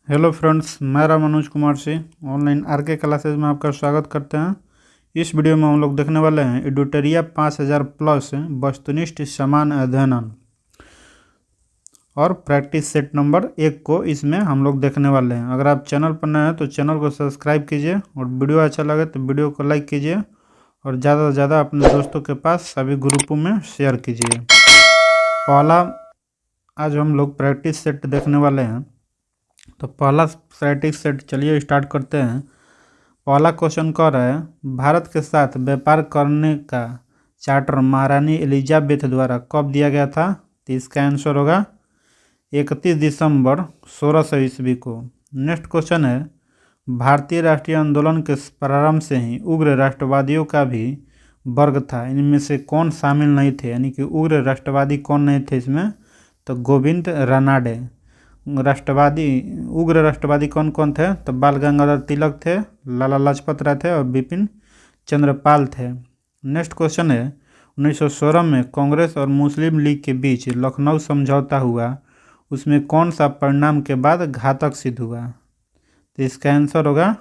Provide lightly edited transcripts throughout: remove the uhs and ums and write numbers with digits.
Hello friends, मैं Manoj Kumar Singh online RK classes में आपका स्वागत करते हैं। इस वीडियो में हम लोग देखने वाले हैं एडुटोरिया 5000 प्लस वस्तुनिष्ठ समान अध्ययन और प्रैक्टिस सेट नंबर 1 को इसमें हम लोग देखने वाले हैं। अगर आप चैनल पर नए हैं तो चैनल को सब्सक्राइब कीजिए और वीडियो अच्छा लगे तो वीडियो को लाइक कीजिए और ज़्यादा से ज़्यादा अपने दोस्तों के पास सभी ग्रुपों में शेयर कीजिए। पहला आज हम लोग प्रैक्टिस सेट देखने वाले हैं, तो पहला प्रैक्टिस सेट चलिए स्टार्ट करते हैं। पहला क्वेश्चन कह रहा है, भारत के साथ व्यापार करने का चार्टर महारानी एलिजाबेथ द्वारा कब दिया गया था? तो इसका आंसर होगा 31 दिसंबर 1600 ईस्वी को। नेक्स्ट क्वेश्चन है, भारतीय राष्ट्रीय आंदोलन के प्रारंभ से ही उग्र राष्ट्रवादियों का भी वर्ग था, इनमें से कौन शामिल नहीं थे? यानी कि उग्र राष्ट्रवादी कौन नहीं थे इसमें? तो गोविंद रानाडे। राष्ट्रवादी उग्र राष्ट्रवादी कौन कौन थे? तो बाल गंगाधर तिलक थे, लाला लाजपत राय थे और बिपिन चंद्रपाल थे। नेक्स्ट क्वेश्चन है, 1916 में कांग्रेस और मुस्लिम लीग के बीच लखनऊ समझौता हुआ, उसमें कौन सा परिणाम के बाद घातक सिद्ध हुआ? तो इसका आंसर होगा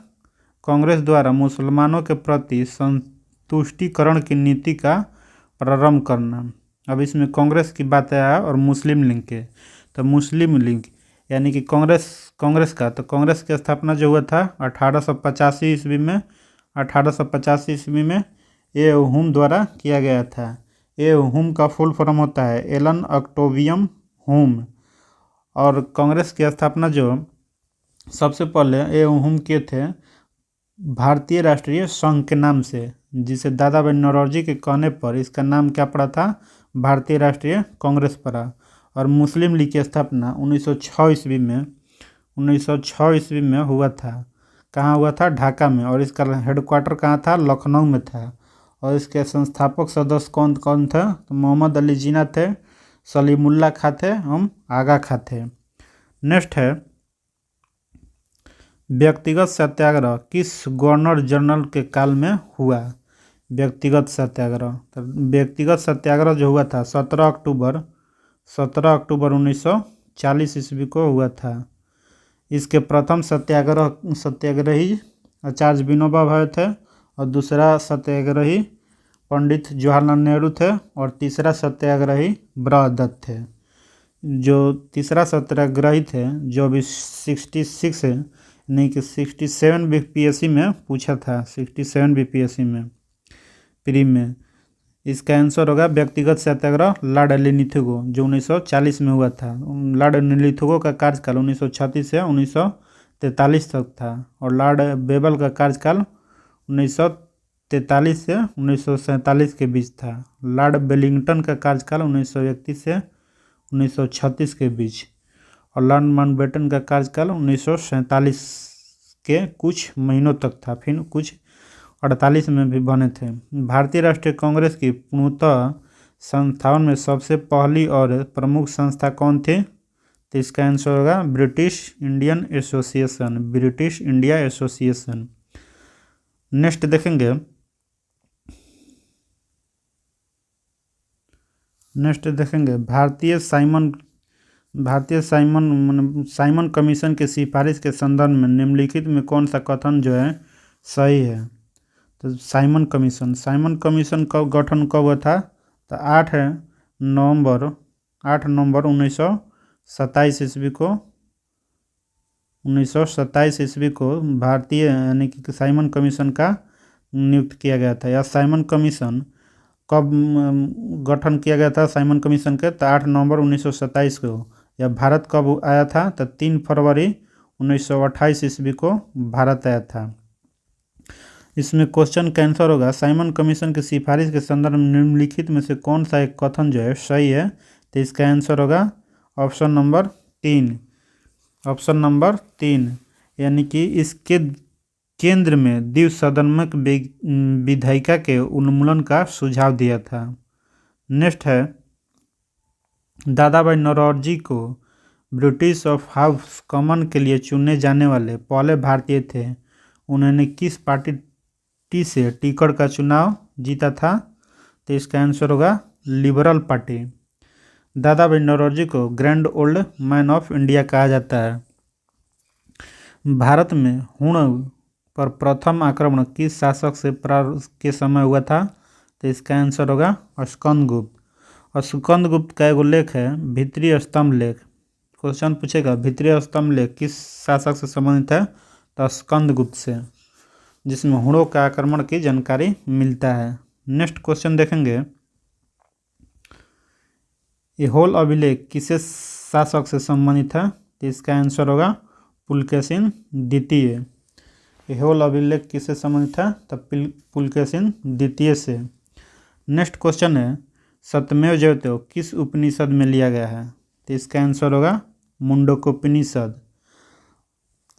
कांग्रेस द्वारा मुसलमानों के प्रति संतुष्टिकरण की नीति का प्रारंभ करना। अब इसमें कांग्रेस की बात आया और मुस्लिम लीग के, तो मुस्लिम लीग यानी कि कांग्रेस का, तो कांग्रेस की स्थापना जो हुआ था 1885 ईस्वी में। 1885 ईस्वी में ए हुम द्वारा किया गया था। ए हुम का फुल फॉर्म होता है एलन ऑक्टेवियम हुम। और कांग्रेस की स्थापना जो सबसे पहले ए हुम किए थे भारतीय राष्ट्रीय संघ के नाम से, जिसे दादा भाई नौरोजी के कहने पर इसका नाम क्या पड़ा था? भारतीय राष्ट्रीय कांग्रेस पड़ा। और मुस्लिम लीग की स्थापना 1906 ईस्वी में 1906 ईस्वी में हुआ था। कहाँ हुआ था? ढाका में। और इसका हेडक्वार्टर कहाँ था? लखनऊ में था। और इसके संस्थापक सदस्य कौन कौन थे? तो मोहम्मद अली जिन्ना थे, सलीमुल्लाह खां थे, हम आगा खां थे। नेक्स्ट है, व्यक्तिगत सत्याग्रह किस गवर्नर जनरल के काल में हुआ? व्यक्तिगत सत्याग्रह, तो व्यक्तिगत सत्याग्रह जो हुआ था 17 अक्टूबर 1940 ईस्वी को हुआ था। इसके प्रथम सत्याग्रही आचार्य विनोबा भावे थे और दूसरा सत्याग्रही पंडित जवाहरलाल नेहरू थे और तीसरा सत्याग्रही ब्रहदत्त थे। जो तीसरा सत्याग्रही थे, जो अभी 66 है नहीं कि 67 बीपीएससी में पूछा था, 67 बीपीएससी में प्री में। इसका आंसर होगा व्यक्तिगत सत्याग्रह लॉर्ड लिथुगो, जो 1940 में हुआ था। लॉर्ड लिथुगो का कार्यकाल 1936 से 1943 तक था और लॉर्ड बेबल का कार्यकाल 1943 से 1947 के बीच था। लॉर्ड वेलिंगटन का कार्यकाल 1931 से 1936 के बीच और लॉर्ड माउंटबेटन का कार्यकाल 1947 के कुछ महीनों तक था, फिर कुछ 48 में भी बने थे। भारतीय राष्ट्रीय कांग्रेस की पूर्णतः संस्थाओं में सबसे पहली और प्रमुख संस्था कौन थी? तो इसका आंसर होगा British Indian association, British India association. Next देखेंगे, साइमन कमीशन की सिफारिश के संदर्भ में निम्नलिखित में कौन सा कथन जो है सही है? तो साइमन कमीशन का गठन कब हुआ था? तो 8 नवंबर 1927 ईस्वी को 1927 ईस्वी को भारतीय यानी कि साइमन कमीशन का नियुक्त किया गया था। या साइमन कमीशन कब गठन किया गया था साइमन कमीशन के? तो 8 नवंबर 1927 को। या भारत कब आया था? तो 3 फरवरी 1928 ईस्वी को भारत आया था। इसमें क्वेश्चन का आंसर होगा साइमन कमीशन की सिफारिश के संदर्भ में निम्नलिखित में से कौन सा एक कथन जो है सही है? तो इसका आंसर होगा ऑप्शन नंबर 3, यानी कि इसके केंद्र में द्विसदनात्मक विधायिका के उन्मूलन का सुझाव दिया था। नेक्स्ट है, दादा भाई नौरोजी को ब्रिटिश ऑफ हाउस कॉमन के लिए चुने जाने वाले पहले भारतीय थे। उन्होंने किस पार्टी से टिकट का चुनाव जीता था? तो इसका आंसर होगा लिबरल पार्टी। दादा भाई नौरोजी को grand old man of India कहा जाता है। भारत में हुण पर प्रथम आक्रमण किस शासक से के समय हुआ था? तो इसका आंसर होगा स्कंदगुप्त। और स्कंदगुप्त का एगो लेख है भित्रीय स्तंभ लेख। क्वेश्चन पूछेगा भित्रीय स्तंभ लेख किस शासक से संबंधित है? तो स्कंदगुप्त से, जिसमें हुणों का आक्रमण की जानकारी मिलता है। नेक्स्ट क्वेश्चन देखेंगे, ऐहोल अभिलेख किसे शासक से संबंधित है? तो इसका आंसर होगा पुलकेशिन द्वितीय। ऐहोल अभिलेख किससे संबंधित है? तो पुलकेशिन द्वितीय से। नेक्स्ट क्वेश्चन है, सत्यमेव जयते किस उपनिषद में लिया गया है? तो इसका आंसर होगा मुंडकोपनिषद।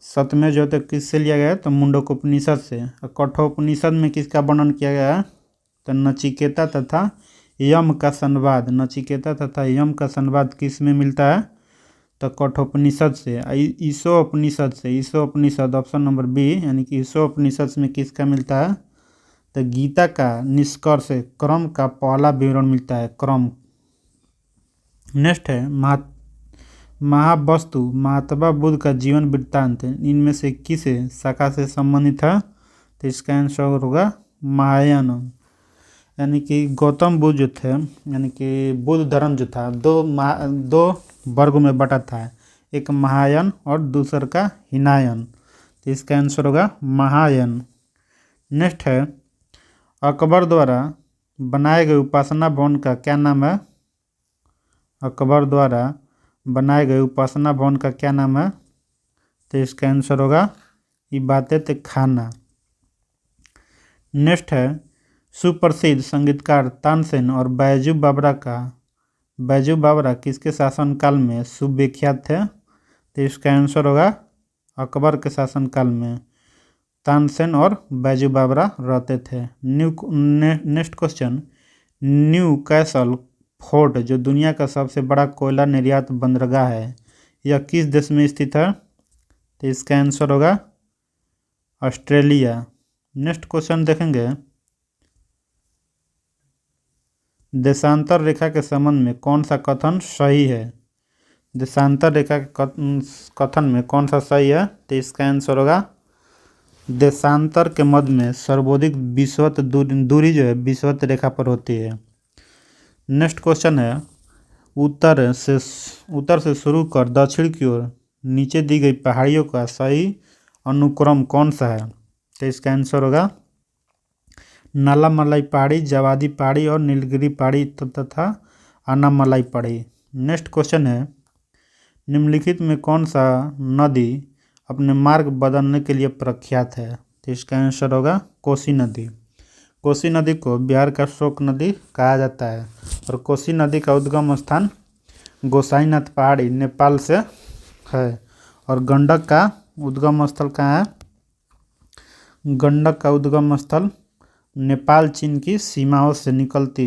सत्यमेव जयते किससे लिया गया है? तो मुंडकोपनिषद से। और कठोपनिषद में किसका वर्णन किया गया है? तो नचिकेता तथा यम का संवाद। नचिकेता तथा यम का संवाद किस में मिलता है? तो कठोपनिषद से। ईशोपनिषद से। ईशोपनिषद ऑप्शन नंबर बी, यानी कि ईशोपनिषद में किसका मिलता है? तो गीता का निष्कर्ष क्रम का पहला विवरण मिलता है, क्रम। नेक्स्ट है महावस्तु महात्मा बुद्ध का जीवन वृत्तांत इनमें से किस शाखा से संबंधित है? तो इसका आंसर होगा महायान। यानी कि गौतम बुद्ध जो थे, यानी कि बुद्ध धर्म जो था दो वर्गों में बटा था, एक महायान और दूसरा का हीनायन। तो इसका आंसर होगा महायान। नेक्स्ट है, अकबर द्वारा बनाए गए उपासना भवन का क्या नाम है? अकबर द्वारा बनाए गए उपासना भवन का क्या नाम है? तो इसका आंसर होगा इबादत खाना। नेक्स्ट है, सुप्रसिद्ध संगीतकार तानसेन और बैजू बावरा किसके शासनकाल में सुविख्यात थे? तो इसका आंसर होगा अकबर के शासनकाल में तानसेन और बैजू बावरा रहते थे। Next question, new castle fort जो दुनिया का सबसे बड़ा कोयला निर्यात बंदरगाह है, यह किस देश में स्थित है? तो इसका आंसर होगा ऑस्ट्रेलिया। नेक्स्ट क्वेश्चन देखेंगे, देशांतर रेखा के संबंध में कौन सा कथन सही है? देशांतर रेखा के कथन में कौन सा सही है? तो इसका आंसर होगा देशांतर के मध्य में सर्वाधिक विषुवत दूरी जो है विषुवत रेखा पर होती है। नेक्स्ट क्वेश्चन है, उत्तर से शुरू कर दक्षिण की ओर नीचे दी गई पहाड़ियों का सही अनुक्रम कौन सा है? तो इसका आंसर होगा नालामलाई पहाड़ी, जवादी पहाड़ी और नीलगिरी पहाड़ी तथा अनामलाई पहाड़ी। नेक्स्ट क्वेश्चन है, निम्नलिखित में कौन सा नदी अपने मार्ग बदलने के लिए प्रख्यात है? तो इसका आंसर होगा कोसी नदी। कोसी नदी को बिहार का शोक नदी कहा जाता है। और कोसी नदी का उद्गम स्थान गोसाईनाथ पहाड़ी नेपाल से है। और गंडक का उद्गम स्थल कहाँ है? गंडक का उद्गम स्थल नेपाल चीन की सीमाओं से निकलती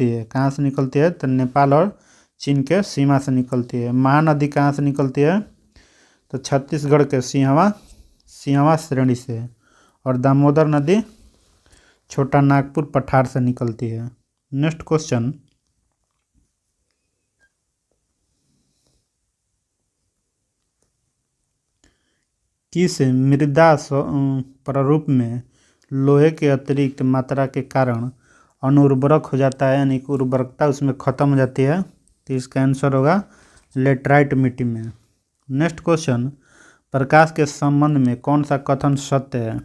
है। कहाँ से निकलती है? तो नेपाल और चीन के सीमा से निकलती है। महानदी कहाँ से निकलती है? तो छत्तीसगढ़ के सिंहवा श्रेणी से। और दामोदर नदी छोटा नागपुर पठार से निकलती है। नेक्स्ट क्वेश्चन, किस मृदा प्रारूप में लोहे के अतिरिक्त मात्रा के कारण अनुर्वरक हो जाता है, यानी कि उर्वरकता उसमें खत्म हो जाती है? तो इसका आंसर होगा लेटराइट मिट्टी में। नेक्स्ट क्वेश्चन, प्रकाश के संबंध में कौन सा कथन सत्य है?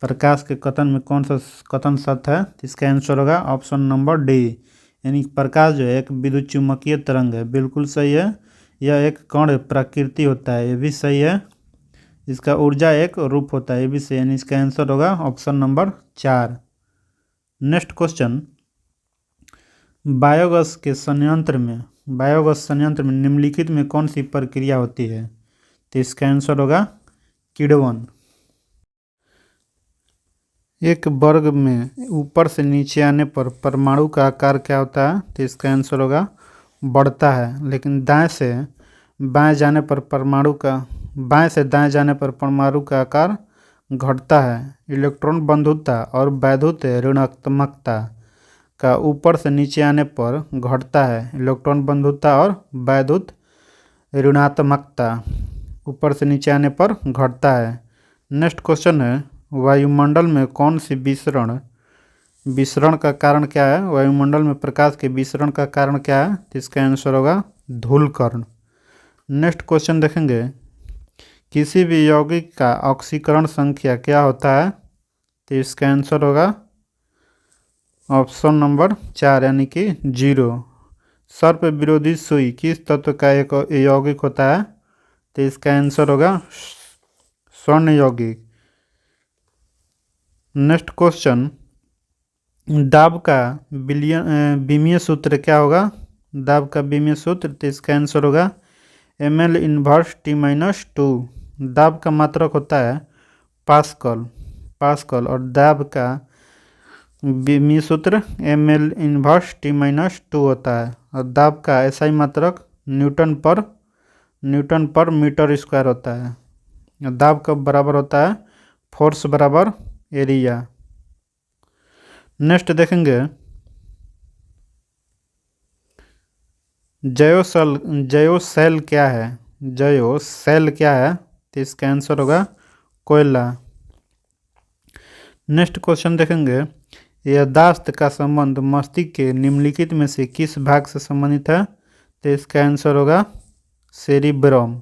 प्रकाश के कथन में कौन सा कथन सत्य है? तो इसका आंसर होगा ऑप्शन नंबर डी, यानी प्रकाश जो है एक विद्युत चुम्बकीय तरंग है। बिल्कुल सही है। यह एक कण प्रकृति होता है, ये भी सही है। इसका ऊर्जा एक रूप होता है, ये भी सही, यानी इसका आंसर होगा option number 4। Next question, biogas संयंत्र में निम्नलिखित में कौन सी प्रक्रिया होती है? तो इसका आंसर होगा किण्वन। एक वर्ग में ऊपर से नीचे आने पर परमाणु का आकार क्या होता है? तो इसका आंसर होगा बढ़ता है। लेकिन दाएं से दाएं जाने पर परमाणु का आकार घटता है। इलेक्ट्रॉन बंधुता और वैद्युत ऋणात्मकता का ऊपर से नीचे आने पर घटता है। इलेक्ट्रॉन बंधुता और वैद्युत ऋणात्मकता ऊपर से नीचे आने पर घटता है। नेक्स्ट क्वेश्चन है, वायुमंडल में कौन सी विसरण का कारण क्या है? वायुमंडल में प्रकाश के विसरण का कारण क्या है? तो इसका आंसर होगा धूलकण। नेक्स्ट क्वेश्चन देखेंगे, किसी भी यौगिक का ऑक्सीकरण संख्या क्या होता है? तो इसका आंसर होगा ऑप्शन नंबर 4 यानी कि 0। सर्प विरोधी सुई किस तत्व का एक यौगिक होता है? तो इसका आंसर होगा स्वर्ण यौगिक। नेक्स्ट क्वेश्चन, दाब का विमीय सूत्र क्या होगा? दाब का विमीय सूत्र, तो इसका आंसर होगा ml इनवर्स T-2। दाब का मात्रक होता है पास्कल और दाब का विमीय सूत्र ml इनवर्स T-2 होता है और दाब का एसआई मात्रक न्यूटन पर मीटर स्क्वायर होता है। दाब का बराबर होता है फोर्स बराबर एरिया। नेक्स्ट देखेंगे, जयोसेल क्या है? जयोसेल क्या है? तो इसका आंसर होगा कोयला। नेक्स्ट क्वेश्चन देखेंगे, याददाश्त का संबंध मस्तिष्क के निम्नलिखित में से किस भाग से संबंधित है? तो इसका आंसर होगा सेरिब्रम।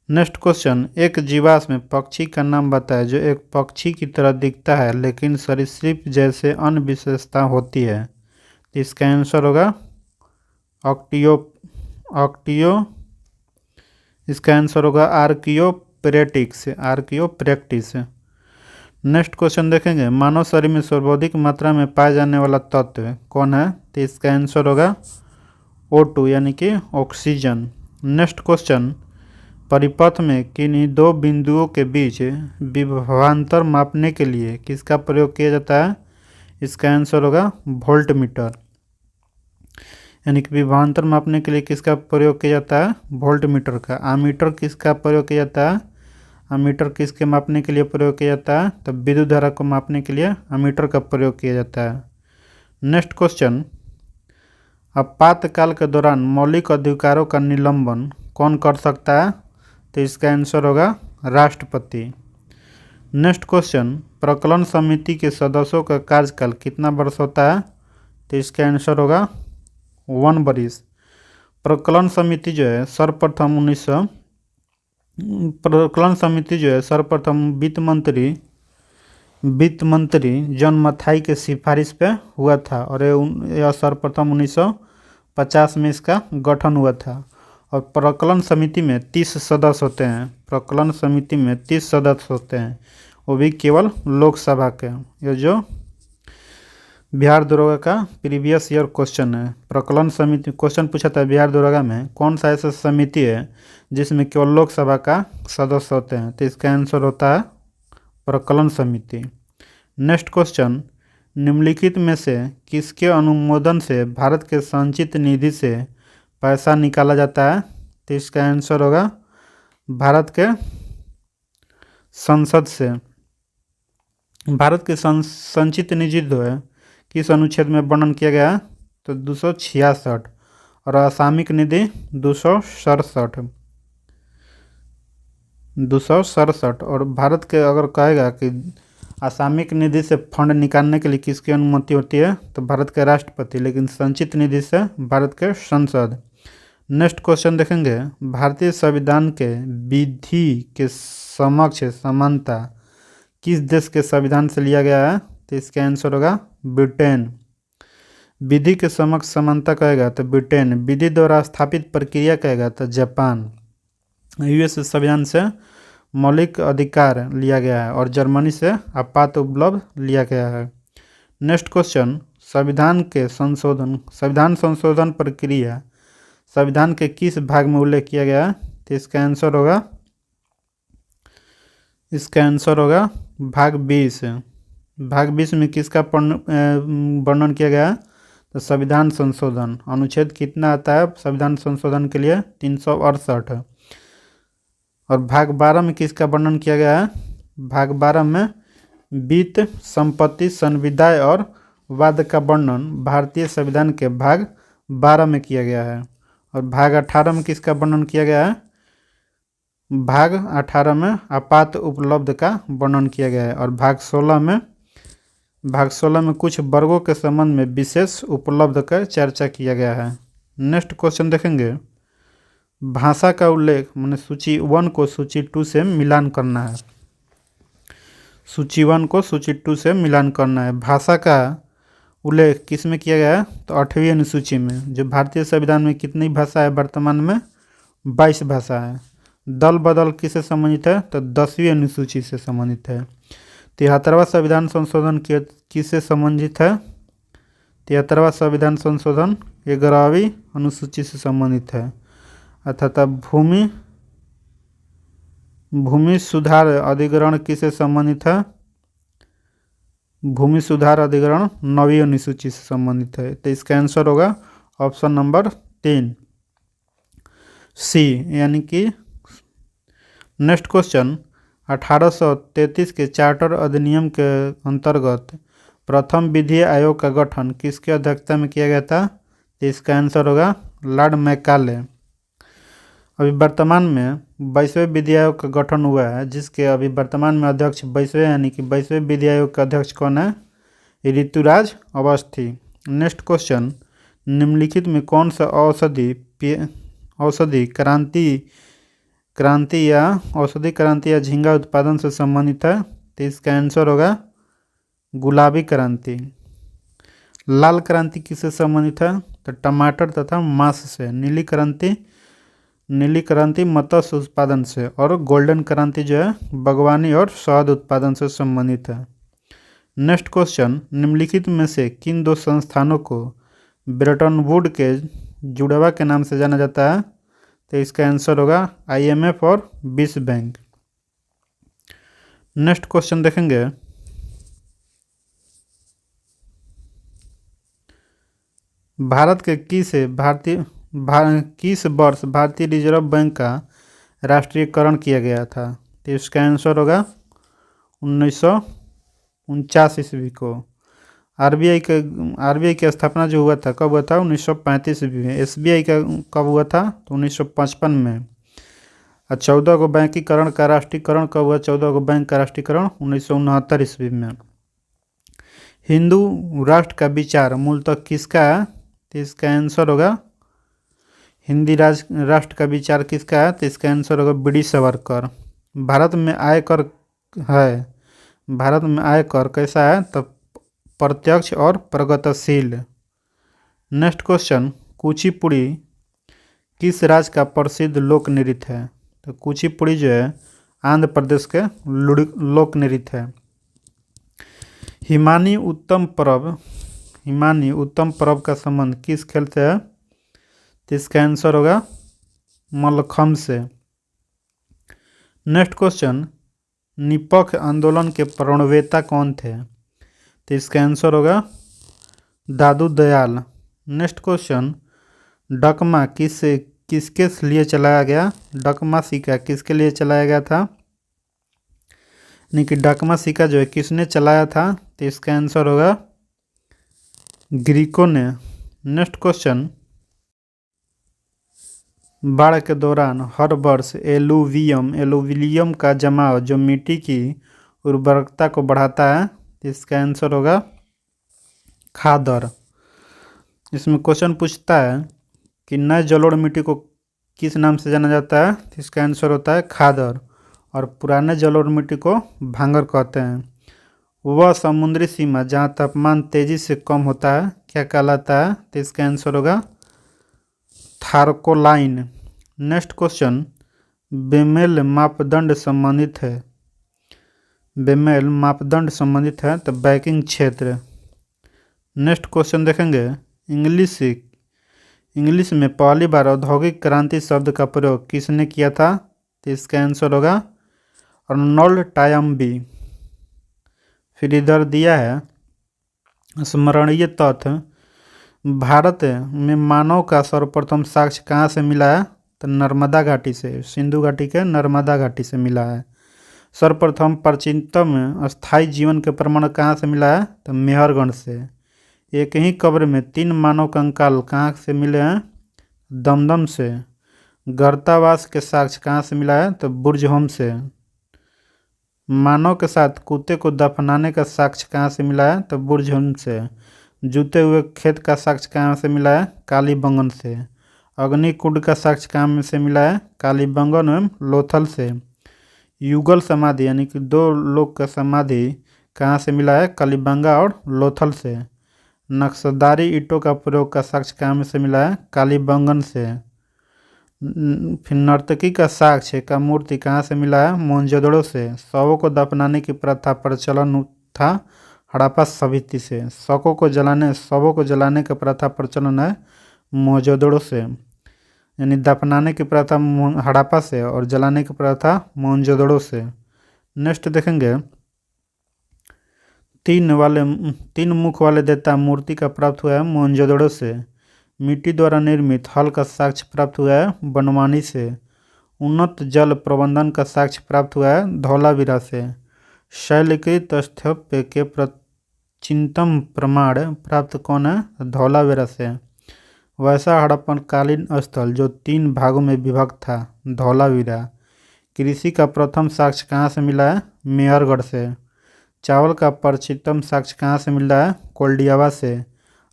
नेक्स्ट क्वेश्चन, एक जीवाश्म पक्षी का नाम बताएं जो एक पक्षी की तरह दिखता है लेकिन सरीसृप जैसे अन्य विशेषता होती है। तो इसका आंसर होगा ऑक्टियो। इसका आंसर होगा आर्कियोप्रेक्टिस। नेक्स्ट क्वेश्चन देखेंगे, मानव शरीर में सर्वाधिक मात्रा में पाए जाने वाला तत्व कौन है? तो इसका आंसर होगा O2 यानी कि ऑक्सीजन। नेक्स्ट क्वेश्चन, परिपथ में किन्हीं दो बिंदुओं के बीच विभवांतर मापने के लिए किसका प्रयोग किया जाता है? इसका आंसर होगा वोल्टमीटर। यानी कि विभवांतर मापने के लिए किसका प्रयोग किया जाता है? वोल्टमीटर का। आमीटर किसका प्रयोग किया जाता है? अमीटर किसके मापने के लिए प्रयोग किया जाता है? तो विद्युत धारा को मापने के लिए अमीटर का प्रयोग किया जाता है। नेक्स्ट क्वेश्चन, आपातकाल के दौरान मौलिक अधिकारों का निलंबन कौन कर सकता है? तो इसका आंसर होगा राष्ट्रपति। नेक्स्ट क्वेश्चन, प्रकलन समिति के सदस्यों का कार्यकाल कितना वर्ष होता है? तो इसका आंसर होगा 1 वर्ष। प्रकलन समिति जो है सर्वप्रथम वित्त मंत्री जॉन मथाई के सिफारिश पे हुआ था और यह सर्वप्रथम 1950 में इसका गठन हुआ था। और प्रकलन समिति में 30 सदस्य होते हैं। प्रकलन समिति में 30 सदस्य होते हैं, वो भी केवल लोकसभा के। ये जो बिहार दरोगा का प्रीवियस ईयर क्वेश्चन है, प्रकलन समिति क्वेश्चन पूछा था बिहार दरोगा में, कौन सा ऐसा समिति है जिसमें केवल लोकसभा का सदस्य होते हैं? तो इसका आंसर होता है प्रकलन समिति। नेक्स्ट क्वेश्चन, निम्नलिखित में से किसके अनुमोदन से भारत के संचित निधि से पैसा निकाला जाता है? तो इसका आंसर होगा भारत के संसद से। भारत के संचित निधि जो है किस अनुच्छेद में वर्णन किया गया है? तो 266 और असामयिक निधि 267। और भारत के अगर कहेगा कि असामयिक निधि से फंड निकालने के लिए किसकी अनुमति होती है? तो भारत के राष्ट्रपति, लेकिन संचित निधि से भारत के संसद। नेक्स्ट क्वेश्चन देखेंगे, भारतीय संविधान के विधि के समक्ष समानता किस देश के संविधान से लिया गया है? तो इसका आंसर होगा ब्रिटेन। विधि के समक्ष समानता कहेगा तो ब्रिटेन। विधि द्वारा स्थापित प्रक्रिया कहेगा तो जापान। यूएस संविधान से मौलिक अधिकार लिया गया है और जर्मनी से आपात उपलब्ध लिया गया है। नेक्स्ट क्वेश्चन, संविधान संशोधन प्रक्रिया संविधान के किस भाग में उल्लेख किया गया है? तो इसका आंसर होगा भाग 20। भाग 20 में किसका वर्णन किया गया है? तो संविधान संशोधन। अनुच्छेद कितना आता है संविधान संशोधन के लिए? 368। और भाग 12 में किसका वर्णन किया गया है? भाग 12 में वित्त, संपत्ति, संविदा और वाद का वर्णन भारतीय संविधान के भाग 12 में किया गया है। और भाग 18 में किसका वर्णन किया गया है? भाग 18 में आपात उपलब्ध का वर्णन किया गया है और भाग 16 में कुछ वर्गों के संबंध में विशेष उपलब्ध का चर्चा किया गया है। नेक्स्ट क्वेश्चन देखेंगे, भाषा का उल्लेख मैंने सूची 1 को सूची 2 से मिलान करना है। सूची 1 को सूची 2 से मिलान करना है। भाषा का उल्लेख किस में किया गया है? तो 8वीं अनुसूची में। जो भारतीय संविधान में कितनी भाषा है वर्तमान में? 22 भाषा है। दल बदल किससे संबंधित है? तो 10वीं अनुसूची से संबंधित है। 73वां संविधान संशोधन किससे संबंधित है? 73वां संविधान संशोधन 11वीं अनुसूची से संबंधित है। अर्थात भूमि सुधार अधिकरण किससे संबंधित है? भूमि सुधार अधिकरण 9वीं अनुसूची से संबंधित है। तो इसका आंसर होगा ऑप्शन नंबर 3 सी, यानी कि नेक्स्ट क्वेश्चन, 1833 के चार्टर अधिनियम के अंतर्गत प्रथम विधि आयोग का गठन किसकी अध्यक्षता में किया गया था? तो इसका आंसर होगा लॉर्ड मैकाले। अभी वर्तमान में 22वें विधि आयोग का गठन हुआ है, जिसके अभी वर्तमान में अध्यक्ष 22वें यानी कि 22वें विधि आयोग का अध्यक्ष कौन है? ऋतुराज अवस्थी। नेक्स्ट क्वेश्चन, निम्नलिखित में कौन सा औषधि क्रांति या झींगा उत्पादन से संबंधित है? तो इसका आंसर होगा गुलाबी क्रांति। लाल क्रांति किससे संबंधित है? तो टमाटर तथा मांस से। नीली क्रांति मत्स्य उत्पादन से और गोल्डन क्रांति जो है बागवानी और शहद उत्पादन से संबंधित है। नेक्स्ट क्वेश्चन, निम्नलिखित में से किन दो संस्थानों को ब्रेटन वुड के जुड़वा के नाम से जाना जाता है? तो इसका आंसर होगा IMF और विश्व बैंक। नेक्स्ट क्वेश्चन देखेंगे, भारत के किस वर्ष भारतीय रिजर्व बैंक का राष्ट्रीयकरण किया गया था? तो इसका आंसर होगा 1949 ईस्वी को। आरबीआई की स्थापना जो हुआ था कब हुआ था? 1935 ईस्वी में। SBI का कब हुआ था? तो 1955 में। और 14 को बैंकीकरण का राष्ट्रीयकरण कब हुआ? 14 को बैंक का राष्ट्रीयकरण 1969 ईस्वी में। हिंदू राष्ट्र का विचार मूलतः किसका है? तो इसका आंसर होगा हिंदी राष्ट्र का विचार किसका है? तो इसका आंसर होगा BD सावरकर। भारत में आयकर कैसा है? तो प्रत्यक्ष और प्रगतिशील। नेक्स्ट क्वेश्चन, कुचिपुड़ी किस राज्य का प्रसिद्ध लोक नृत्य है? तो कुचिपुड़ी जो है आंध्र प्रदेश के लोक नृत्य है। हिमानी उत्तम पर्व का संबंध किस खेल से है? तो इसका आंसर होगा मल्लखम्ब से। नेक्स्ट क्वेश्चन, निपख आंदोलन के प्रणेता कौन थे? तो इसका आंसर होगा दादू दयाल। नेक्स्ट क्वेश्चन, डकमा किसके लिए चलाया गया? डकमा सिक्का किसके लिए चलाया गया था? यानी कि डकमा सिक्का जो है किसने चलाया था? तो इसका आंसर होगा ग्रीकों ने। नेक्स्ट क्वेश्चन, बाढ़ के दौरान हर वर्ष एलुवियम का जमाव जो मिट्टी की उर्वरकता को बढ़ाता है, इसका आंसर होगा खादर। इसमें क्वेश्चन पूछता है कि नए जलोढ़ मिट्टी को किस नाम से जाना जाता है? तो इसका आंसर होता है खादर। और पुराने जलोढ़ मिट्टी को भांगर कहते हैं। वह समुद्री सीमा जहाँ तापमान तेजी से कम होता है क्या कहलाता है? तो इसका आंसर होगा थारकोलाइन। नेक्स्ट क्वेश्चन, बेमेल मापदंड संबंधित है तो बैंकिंग क्षेत्र। नेक्स्ट क्वेश्चन देखेंगे, इंग्लिश में पहली बार औद्योगिक क्रांति शब्द का प्रयोग किसने किया था? तो इसका आंसर होगा अर्नोल्ड टॉयम्बी। फिर इधर दिया है स्मरणीय तथ्य, भारत में मानव का सर्वप्रथम साक्ष्य कहाँ से मिला है? तो नर्मदा घाटी से, सिंधु घाटी के नर्मदा घाटी से मिला है। सर्वप्रथम प्राचीनतम स्थायी जीवन के प्रमाण कहाँ से मिला है? तो मेहरगढ़ से। एक ही कब्र में 3 मानव कंकाल कहाँ से मिले हैं? दमदम से। गर्तावास के साक्ष्य कहाँ से मिला है? तो बुर्ज होम से। मानव के साथ कुत्ते को दफनाने का साक्ष्य कहाँ से मिला है? तो बुर्ज होम से। जूते हुए खेत का साक्ष्य कहाँ से मिला है? कालीबंगन से। अग्निकुंड का साक्ष्य कहाँ से मिला है? कालीबंगन एवं लोथल से। युगल समाधि यानी कि दो लोग का समाधि कहाँ से मिला है? कलिबंगा और लोथल से। नक्शदारी ईंटों का प्रयोग का साक्ष्य कहाँ में से मिला है? कालीबंगन से। फिर नर्तकी का साक्ष्य का मूर्ति कहाँ से मिला है? मोहनजोदड़ो से। शवों को दफनाने की प्रथा प्रचलन था हड़प्पा सभ्यता से। शवों को जलाने का प्रथा प्रचलन है मोहनजोदड़ो से। यानी दफनाने की प्रथा हड़प्पा से और जलाने की प्रथा मोहनजोदड़ो से। नेक्स्ट देखेंगे, तीन मुख वाले देवता मूर्ति का प्राप्त हुआ है मोहनजोदड़ो से। मिट्टी द्वारा निर्मित हल का साक्ष्य प्राप्त हुआ है बनवानी से। उन्नत जल प्रबंधन का साक्ष्य प्राप्त हुआ है धौलावीरा से। शैलकृत स्थापत्य के प्राचीनतम प्रमाण प्राप्त कौन है? धौलावीरा से। वैसा हड़प्पन कालीन स्थल जो 3 भागों में विभक्त था धौलावीरा। कृषि का प्रथम साक्ष्य कहाँ से मिला है? मेहरगढ़ से। चावल का प्राचीनतम साक्ष्य कहाँ से मिल रहा है? कोल्डियावा से।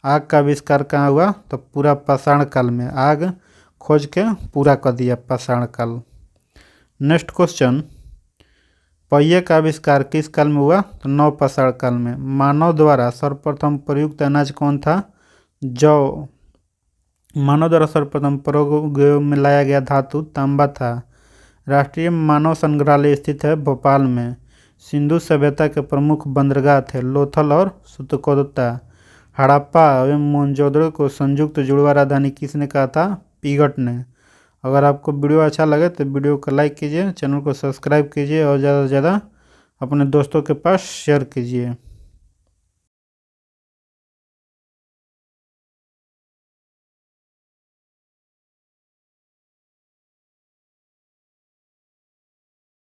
आग का आविष्कार कहाँ हुआ? तो पूरा पाषाण काल में। आग खोज के पूरा कर दिया पाषाण काल। नेक्स्ट क्वेश्चन, पहिए का आविष्कार किस काल में हुआ? तो नवपाषाण काल में। मानव द्वारा सर्वप्रथम प्रयुक्त अनाज कौन था? जौ। मानव द्वारा सर्वप्रथम प्रयोग में लाया गया धातु तांबा था। राष्ट्रीय मानव संग्रहालय स्थित है भोपाल में। सिंधु सभ्यता के प्रमुख बंदरगाह थे लोथल और सुतकोता। हड़प्पा एवं मोहनजोदड़ो को संयुक्त जुड़वा राजधानी किसने कहा था? पिगट ने। अगर आपको वीडियो अच्छा लगे तो वीडियो को लाइक कीजिए, चैनल को सब्सक्राइब कीजिए और ज़्यादा से ज़्यादा अपने दोस्तों के पास शेयर कीजिए।